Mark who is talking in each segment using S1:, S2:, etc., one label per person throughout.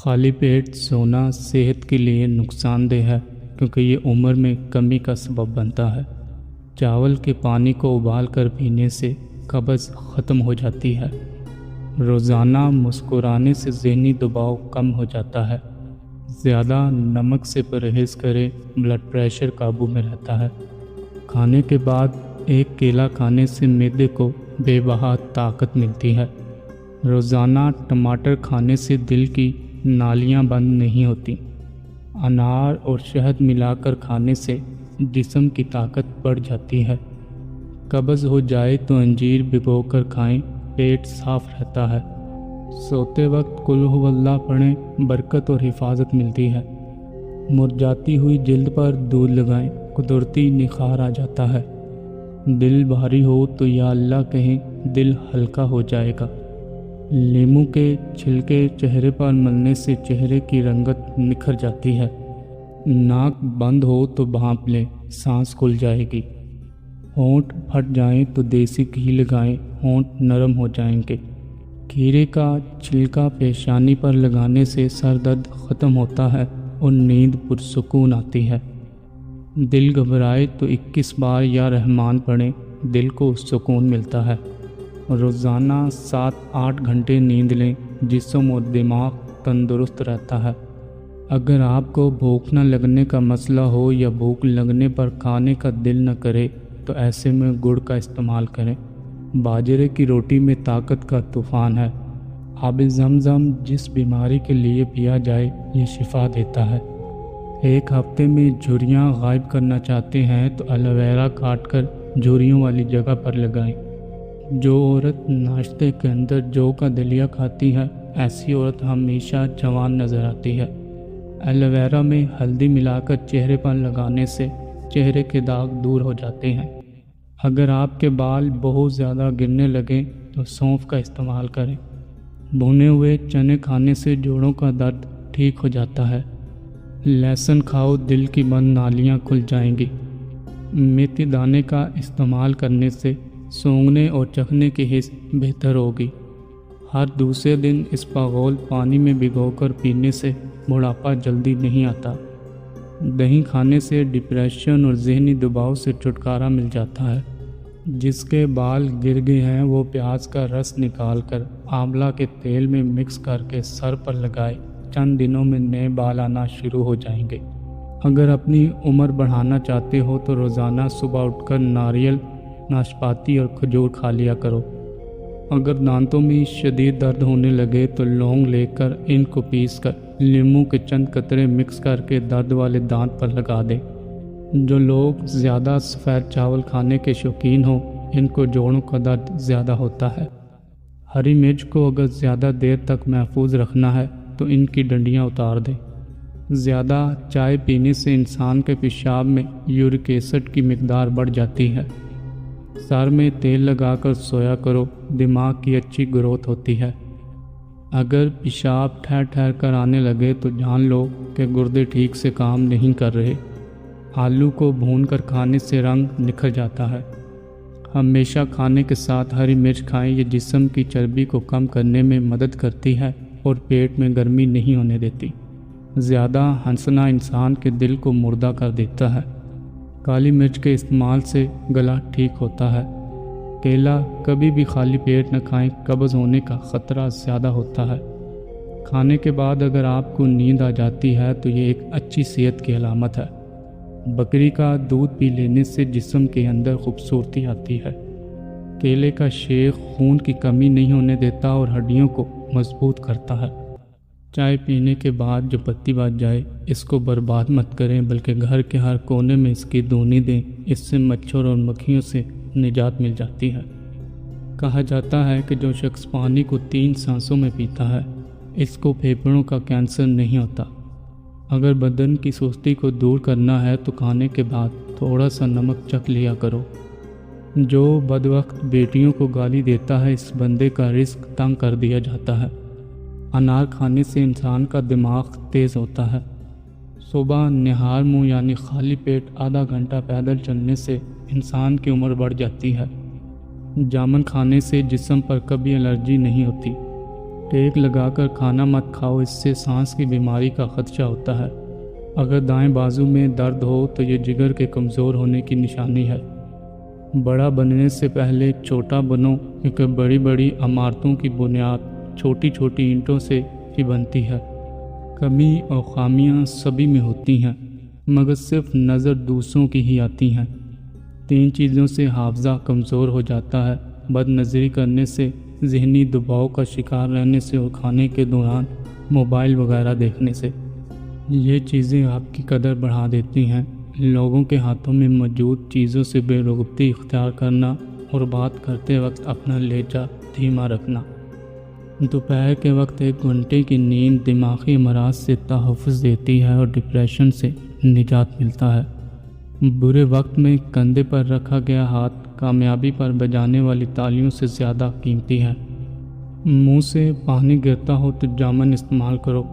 S1: خالی پیٹ سونا صحت کے لیے نقصان دہ ہے کیونکہ یہ عمر میں کمی کا سبب بنتا ہے۔ چاول کے پانی کو ابال کر پینے سے قبض ختم ہو جاتی ہے۔ روزانہ مسکرانے سے ذہنی دباؤ کم ہو جاتا ہے۔ زیادہ نمک سے پرہیز کرے، بلڈ پریشر قابو میں رہتا ہے۔ کھانے کے بعد ایک کیلا کھانے سے معدے کو بے بہا طاقت ملتی ہے۔ روزانہ ٹماٹر کھانے سے دل کی نالیاں بند نہیں ہوتی۔ انار اور شہد ملا کر کھانے سے جسم کی طاقت بڑھ جاتی ہے۔ قبض ہو جائے تو انجیر بھگو کر کھائیں، پیٹ صاف رہتا ہے۔ سوتے وقت قل ہو اللہ پڑھیں، برکت اور حفاظت ملتی ہے۔ مرجھاتی ہوئی جلد پر دودھ لگائیں، قدرتی نکھار آ جاتا ہے۔ دل بھاری ہو تو یا اللہ کہیں، دل ہلکا ہو جائے گا۔ لیموں کے چھلکے چہرے پر ملنے سے چہرے کی رنگت نکھر جاتی ہے۔ ناک بند ہو تو بھانپ لیں، سانس کھل جائے گی۔ ہونٹ پھٹ جائیں تو دیسی گھی لگائیں، ہونٹ نرم ہو جائیں گے۔ کھیرے کا چھلکا پیشانی پر لگانے سے سر درد ختم ہوتا ہے اور نیند پرسکون آتی ہے۔ دل گھبرائے تو 21 بار یا رحمان پڑھیں، دل کو سکون ملتا ہے۔ روزانہ 7-8 گھنٹے نیند لیں، جسم اور دماغ تندرست رہتا ہے۔ اگر آپ کو بھوک نہ لگنے کا مسئلہ ہو یا بھوک لگنے پر کھانے کا دل نہ کرے تو ایسے میں گڑ کا استعمال کریں۔ باجرے کی روٹی میں طاقت کا طوفان ہے۔ آب زمزم جس بیماری کے لیے پیا جائے یہ شفا دیتا ہے۔ ایک ہفتے میں جھریاں غائب کرنا چاہتے ہیں تو ایلو ویرا کاٹ کر جھریوں والی جگہ پر لگائیں۔ جو عورت ناشتے کے اندر جو کا دلیا کھاتی ہے، ایسی عورت ہمیشہ جوان نظر آتی ہے۔ ایلو ویرا میں ہلدی ملا کر چہرے پر لگانے سے چہرے کے داغ دور ہو جاتے ہیں۔ اگر آپ کے بال بہت زیادہ گرنے لگیں تو سونف کا استعمال کریں۔ بھنے ہوئے چنے کھانے سے جوڑوں کا درد ٹھیک ہو جاتا ہے۔ لہسن کھاؤ، دل کی بند نالیاں کھل جائیں گی۔ میتھی دانے کا استعمال کرنے سے سونگھنے اور چکھنے کی حس بہتر ہوگی۔ ہر دوسرے دن اسپاغول پانی میں بھگو کر پینے سے بڑھاپا جلدی نہیں آتا۔ دہی کھانے سے ڈپریشن اور ذہنی دباؤ سے چھٹکارا مل جاتا ہے۔ جس کے بال گر گئے ہیں وہ پیاز کا رس نکال کر آملہ کے تیل میں مکس کر کے سر پر لگائے، چند دنوں میں نئے بال آنا شروع ہو جائیں گے۔ اگر اپنی عمر بڑھانا چاہتے ہو تو روزانہ صبح اٹھ کر ناریل، ناشپاتی اور کھجور کھا لیا کرو۔ اگر دانتوں میں شدید درد ہونے لگے تو لونگ لے کر ان کو پیس کر لیموں کے چند قطرے مکس کر کے درد والے دانت پر لگا دیں۔ جو لوگ زیادہ سفید چاول کھانے کے شوقین ہوں، ان کو جوڑوں کا درد زیادہ ہوتا ہے۔ ہری مرچ کو اگر زیادہ دیر تک محفوظ رکھنا ہے تو ان کی ڈنڈیاں اتار دیں۔ زیادہ چائے پینے سے انسان کے پیشاب میں یورک ایسڈ کی مقدار بڑھ جاتی ہے۔ سر میں تیل لگا کر سویا کرو، دماغ کی اچھی گروتھ ہوتی ہے۔ اگر پیشاب ٹھہر ٹھہر کر آنے لگے تو جان لو کہ گردے ٹھیک سے کام نہیں کر رہے۔ آلو کو بھون کر کھانے سے رنگ نکھر جاتا ہے۔ ہمیشہ کھانے کے ساتھ ہری مرچ کھائیں، یہ جسم کی چربی کو کم کرنے میں مدد کرتی ہے اور پیٹ میں گرمی نہیں ہونے دیتی۔ زیادہ ہنسنا انسان کے دل کو مردہ کر دیتا ہے۔ کالی مرچ کے استعمال سے گلا ٹھیک ہوتا ہے۔ کیلا کبھی بھی خالی پیٹ نہ کھائیں، قبض ہونے کا خطرہ زیادہ ہوتا ہے۔ کھانے کے بعد اگر آپ کو نیند آ جاتی ہے تو یہ ایک اچھی صحت کی علامت ہے۔ بکری کا دودھ پی لینے سے جسم کے اندر خوبصورتی آتی ہے۔ کیلے کا شیک خون کی کمی نہیں ہونے دیتا اور ہڈیوں کو مضبوط کرتا ہے۔ چائے پینے کے بعد جو پتی بچ جائے اس کو برباد مت کریں، بلکہ گھر کے ہر کونے میں اس کی دونی دیں، اس سے مچھر اور مکھیوں سے نجات مل جاتی ہے۔ کہا جاتا ہے کہ جو شخص پانی کو 3 سانسوں میں پیتا ہے اس کو پھیپھڑوں کا کینسر نہیں ہوتا۔ اگر بدن کی سستی کو دور کرنا ہے تو کھانے کے بعد تھوڑا سا نمک چکھ لیا کرو۔ جو بدوقت بیٹیوں کو گالی دیتا ہے اس بندے کا رزق تنگ کر دیا جاتا ہے۔ انار کھانے سے انسان کا دماغ تیز ہوتا ہے۔ صبح نہار منہ یعنی خالی پیٹ آدھا گھنٹہ پیدل چلنے سے انسان کی عمر بڑھ جاتی ہے۔ جامن کھانے سے جسم پر کبھی الرجی نہیں ہوتی۔ ٹیک لگا کر کھانا مت کھاؤ، اس سے سانس کی بیماری کا خدشہ ہوتا ہے۔ اگر دائیں بازو میں درد ہو تو یہ جگر کے کمزور ہونے کی نشانی ہے۔ بڑا بننے سے پہلے چھوٹا بنو، کیونکہ بڑی بڑی عمارتوں کی بنیاد چھوٹی چھوٹی اینٹوں سے ہی بنتی ہے۔ کمی اور خامیاں سبھی میں ہوتی ہیں، مگر صرف نظر دوسروں کی ہی آتی ہیں۔ 3 چیزوں سے حافظہ کمزور ہو جاتا ہے: بد نظری کرنے سے، ذہنی دباؤ کا شکار رہنے سے اور کھانے کے دوران موبائل وغیرہ دیکھنے سے۔ یہ چیزیں آپ کی قدر بڑھا دیتی ہیں۔ لوگوں کے ہاتھوں میں موجود چیزوں سے بے رغبتی اختیار کرنا اور بات کرتے وقت اپنا لہجہ دھیما رکھنا۔ دوپہر کے وقت 1 گھنٹے کی نیند دماغی امراض سے تحفظ دیتی ہے اور ڈپریشن سے نجات ملتا ہے۔ برے وقت میں کندھے پر رکھا گیا ہاتھ کامیابی پر بجانے والی تالیوں سے زیادہ قیمتی ہے۔ منہ سے پانی گرتا ہو تو جامن استعمال کرو۔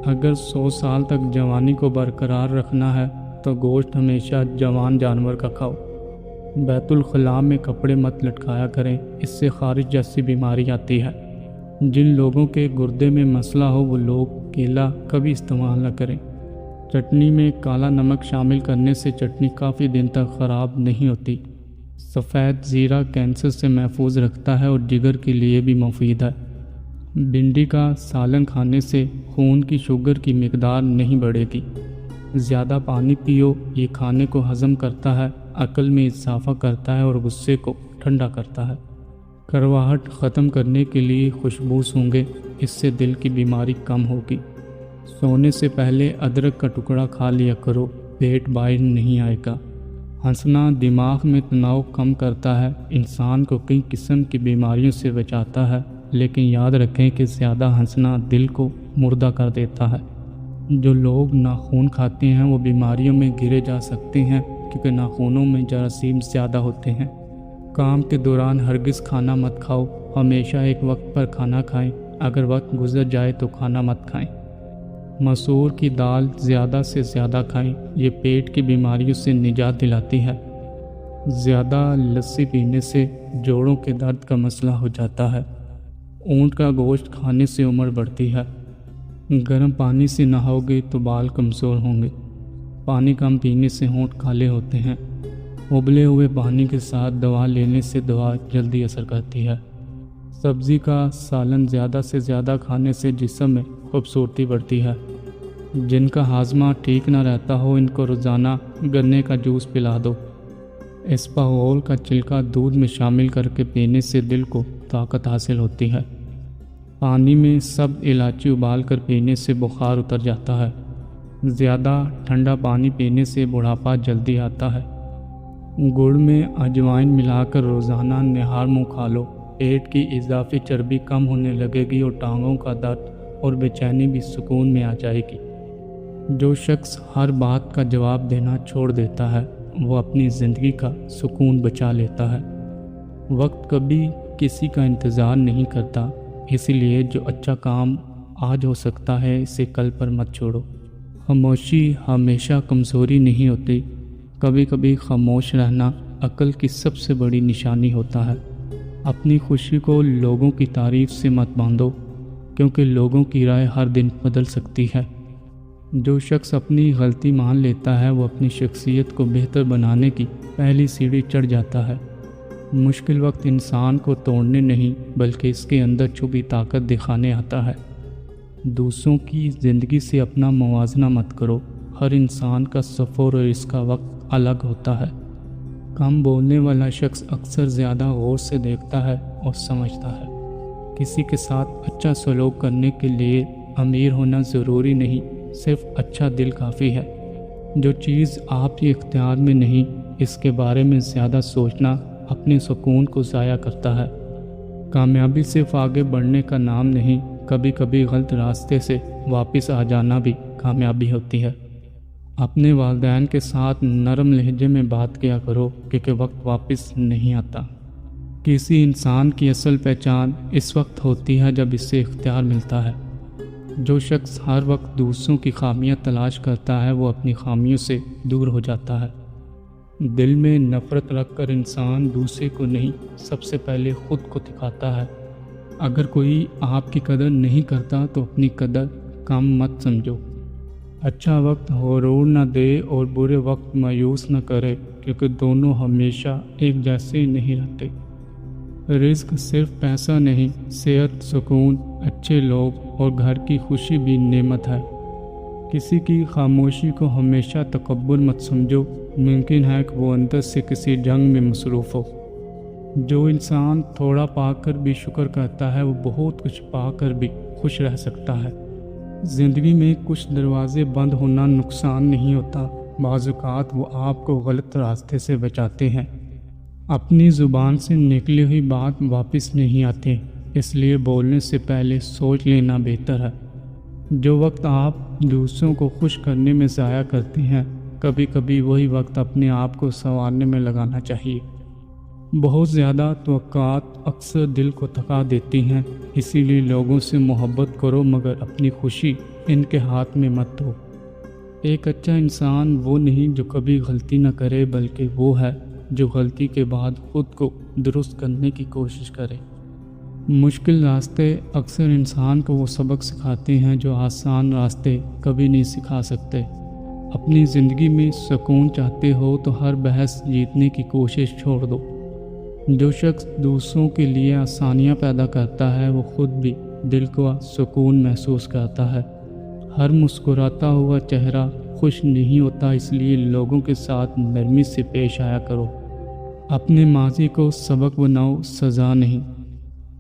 S1: اگر 100 سال تک جوانی کو برقرار رکھنا ہے تو گوشت ہمیشہ جوان جانور کا کھاؤ۔ بیت الخلاء میں کپڑے مت لٹکایا کریں، اس سے خارج جیسی بیماری آتی ہے۔ جن لوگوں کے گردے میں مسئلہ ہو وہ لوگ کیلا کبھی استعمال نہ کریں۔ چٹنی میں کالا نمک شامل کرنے سے چٹنی کافی دن تک خراب نہیں ہوتی۔ سفید زیرہ کینسر سے محفوظ رکھتا ہے اور جگر کے لیے بھی مفید ہے۔ بھنڈی کا سالن کھانے سے خون کی شوگر کی مقدار نہیں بڑھے گی۔ زیادہ پانی پیو، یہ کھانے کو ہضم کرتا ہے، عقل میں اضافہ کرتا ہے اور غصے کو ٹھنڈا کرتا ہے۔ کرواہٹ ختم کرنے کے لیے خوشبو سونگھیں، اس سے دل کی بیماری کم ہوگی۔ سونے سے پہلے ادرک کا ٹکڑا کھا لیا کرو، پیٹ باہر نہیں آئے گا۔ ہنسنا دماغ میں تناؤ کم کرتا ہے، انسان کو کئی قسم کی بیماریوں سے بچاتا ہے، لیکن یاد رکھیں کہ زیادہ ہنسنا دل کو مردہ کر دیتا ہے۔ جو لوگ ناخون کھاتے ہیں وہ بیماریوں میں گرے جا سکتے ہیں، کیونکہ ناخونوں میں جراثیم زیادہ ہوتے ہیں۔ کام کے دوران ہرگز کھانا مت کھاؤ، ہمیشہ ایک وقت پر کھانا کھائیں، اگر وقت گزر جائے تو کھانا مت کھائیں۔ مسور کی دال زیادہ سے زیادہ کھائیں، یہ پیٹ کی بیماریوں سے نجات دلاتی ہے۔ زیادہ لسی پینے سے جوڑوں کے درد کا مسئلہ ہو جاتا ہے۔ اونٹ کا گوشت کھانے سے عمر بڑھتی ہے۔ گرم پانی سے نہاؤ گے تو بال کمزور ہوں گے۔ پانی کم پینے سے ہونٹ کالے ہوتے ہیں۔ ابلے ہوئے پانی کے ساتھ دوا لینے سے دوا جلدی اثر کرتی ہے۔ سبزی کا سالن زیادہ سے زیادہ کھانے سے جسم میں خوبصورتی بڑھتی ہے۔ جن کا ہاضمہ ٹھیک نہ رہتا ہو ان کو روزانہ گنے کا جوس پلا دو۔ اسپاغول کا چھلکا دودھ میں شامل کر کے پینے سے دل کو طاقت حاصل ہوتی ہے۔ پانی میں سب الائچی ابال کر پینے سے بخار اتر جاتا ہے۔ زیادہ ٹھنڈا پانی پینے سے بڑھاپا جلدی آتا ہے۔ گڑ میں اجوائن ملا کر روزانہ نہار منہ کھا لو، پیٹ کی اضافی چربی کم ہونے لگے گی اور ٹانگوں کا درد اور بے چینی بھی سکون میں آ جائے گی۔ جو شخص ہر بات کا جواب دینا چھوڑ دیتا ہے وہ اپنی زندگی کا سکون بچا لیتا ہے۔ وقت کبھی کسی کا انتظار نہیں کرتا، اسی لیے جو اچھا کام آج ہو سکتا ہے اسے کل پر مت چھوڑو۔ خاموشی ہمیشہ کمزوری نہیں ہوتی، کبھی کبھی خاموش رہنا عقل کی سب سے بڑی نشانی ہوتا ہے۔ اپنی خوشی کو لوگوں کی تعریف سے مت باندھو، کیونکہ لوگوں کی رائے ہر دن بدل سکتی ہے۔ جو شخص اپنی غلطی مان لیتا ہے وہ اپنی شخصیت کو بہتر بنانے کی پہلی سیڑھی چڑھ جاتا ہے۔ مشکل وقت انسان کو توڑنے نہیں بلکہ اس کے اندر چھپی طاقت دکھانے آتا ہے۔ دوسروں کی زندگی سے اپنا موازنہ مت کرو، ہر انسان کا سفر اور اس کا وقت الگ ہوتا ہے۔ کم بولنے والا شخص اکثر زیادہ غور سے دیکھتا ہے اور سمجھتا ہے۔ کسی کے ساتھ اچھا سلوک کرنے کے لیے امیر ہونا ضروری نہیں، صرف اچھا دل کافی ہے۔ جو چیز آپ کے اختیار میں نہیں اس کے بارے میں زیادہ سوچنا اپنے سکون کو ضائع کرتا ہے۔ کامیابی صرف آگے بڑھنے کا نام نہیں، کبھی کبھی غلط راستے سے واپس آ جانا بھی کامیابی ہوتی ہے۔ اپنے والدین کے ساتھ نرم لہجے میں بات کیا کرو، کیونکہ وقت واپس نہیں آتا۔ کسی انسان کی اصل پہچان اس وقت ہوتی ہے جب اسے اختیار ملتا ہے۔ جو شخص ہر وقت دوسروں کی خامیاں تلاش کرتا ہے وہ اپنی خامیوں سے دور ہو جاتا ہے۔ دل میں نفرت رکھ کر انسان دوسرے کو نہیں، سب سے پہلے خود کو دکھاتا ہے۔ اگر کوئی آپ کی قدر نہیں کرتا تو اپنی قدر کم مت سمجھو۔ اچھا وقت غرور نہ دے اور برے وقت مایوس نہ کرے، کیونکہ دونوں ہمیشہ ایک جیسے نہیں رہتے۔ رزق صرف پیسہ نہیں، صحت، سکون، اچھے لوگ اور گھر کی خوشی بھی نعمت ہے۔ کسی کی خاموشی کو ہمیشہ تکبر مت سمجھو، ممکن ہے کہ وہ اندر سے کسی جنگ میں مصروف ہو۔ جو انسان تھوڑا پا کر بھی شکر کرتا ہے وہ بہت کچھ پا کر بھی خوش رہ سکتا ہے۔ زندگی میں کچھ دروازے بند ہونا نقصان نہیں ہوتا، بعض اوقات وہ آپ کو غلط راستے سے بچاتے ہیں۔ اپنی زبان سے نکلی ہوئی بات واپس نہیں آتی، اس لیے بولنے سے پہلے سوچ لینا بہتر ہے۔ جو وقت آپ دوسروں کو خوش کرنے میں ضائع کرتے ہیں، کبھی کبھی وہی وقت اپنے آپ کو سنوارنے میں لگانا چاہیے۔ بہت زیادہ توقعات اکثر دل کو تھکا دیتی ہیں، اسی لیے لوگوں سے محبت کرو مگر اپنی خوشی ان کے ہاتھ میں مت دو۔ ایک اچھا انسان وہ نہیں جو کبھی غلطی نہ کرے، بلکہ وہ ہے جو غلطی کے بعد خود کو درست کرنے کی کوشش کرے۔ مشکل راستے اکثر انسان کو وہ سبق سکھاتے ہیں جو آسان راستے کبھی نہیں سکھا سکتے۔ اپنی زندگی میں سکون چاہتے ہو تو ہر بحث جیتنے کی کوشش چھوڑ دو۔ جو شخص دوسروں کے لیے آسانیاں پیدا کرتا ہے وہ خود بھی دل کو سکون محسوس کرتا ہے۔ ہر مسکراتا ہوا چہرہ خوش نہیں ہوتا، اس لیے لوگوں کے ساتھ نرمی سے پیش آیا کرو۔ اپنے ماضی کو سبق بناؤ، سزا نہیں۔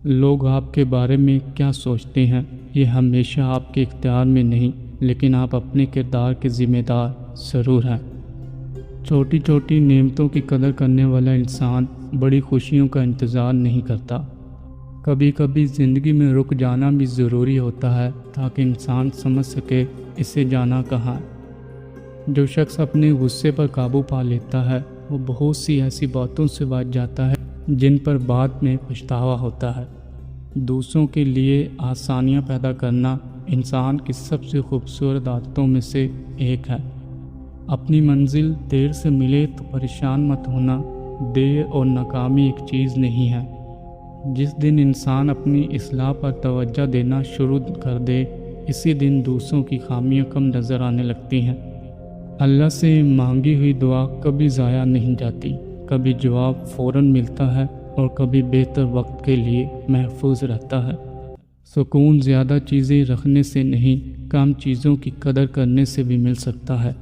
S1: لوگ آپ کے بارے میں کیا سوچتے ہیں یہ ہمیشہ آپ کے اختیار میں نہیں، لیکن آپ اپنے کردار کے ذمہ دار ضرور ہیں۔ چھوٹی چھوٹی نعمتوں کی قدر کرنے والا انسان بڑی خوشیوں کا انتظار نہیں کرتا۔ کبھی کبھی زندگی میں رک جانا بھی ضروری ہوتا ہے تاکہ انسان سمجھ سکے اسے جانا کہاں ہے۔ جو شخص اپنے غصے پر قابو پا لیتا ہے وہ بہت سی ایسی باتوں سے بچ جاتا ہے جن پر بعد میں پچھتاوا ہوتا ہے۔ دوسروں کے لیے آسانیاں پیدا کرنا انسان کی سب سے خوبصورت عادتوں میں سے ایک ہے۔ اپنی منزل دیر سے ملے تو پریشان مت ہونا، دیر اور ناکامی ایک چیز نہیں ہے۔ جس دن انسان اپنی اصلاح پر توجہ دینا شروع کر دے، اسی دن دوسروں کی خامیاں کم نظر آنے لگتی ہیں۔ اللہ سے مانگی ہوئی دعا کبھی ضائع نہیں جاتی، کبھی جواب فوراً ملتا ہے اور کبھی بہتر وقت کے لیے محفوظ رہتا ہے۔ سکون زیادہ چیزیں رکھنے سے نہیں، کم چیزوں کی قدر کرنے سے بھی مل سکتا ہے۔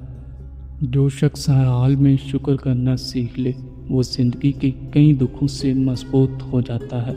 S1: جو شخص ہر حال میں شکر کرنا سیکھ لے وہ زندگی کے کئی دکھوں سے مضبوط ہو جاتا ہے۔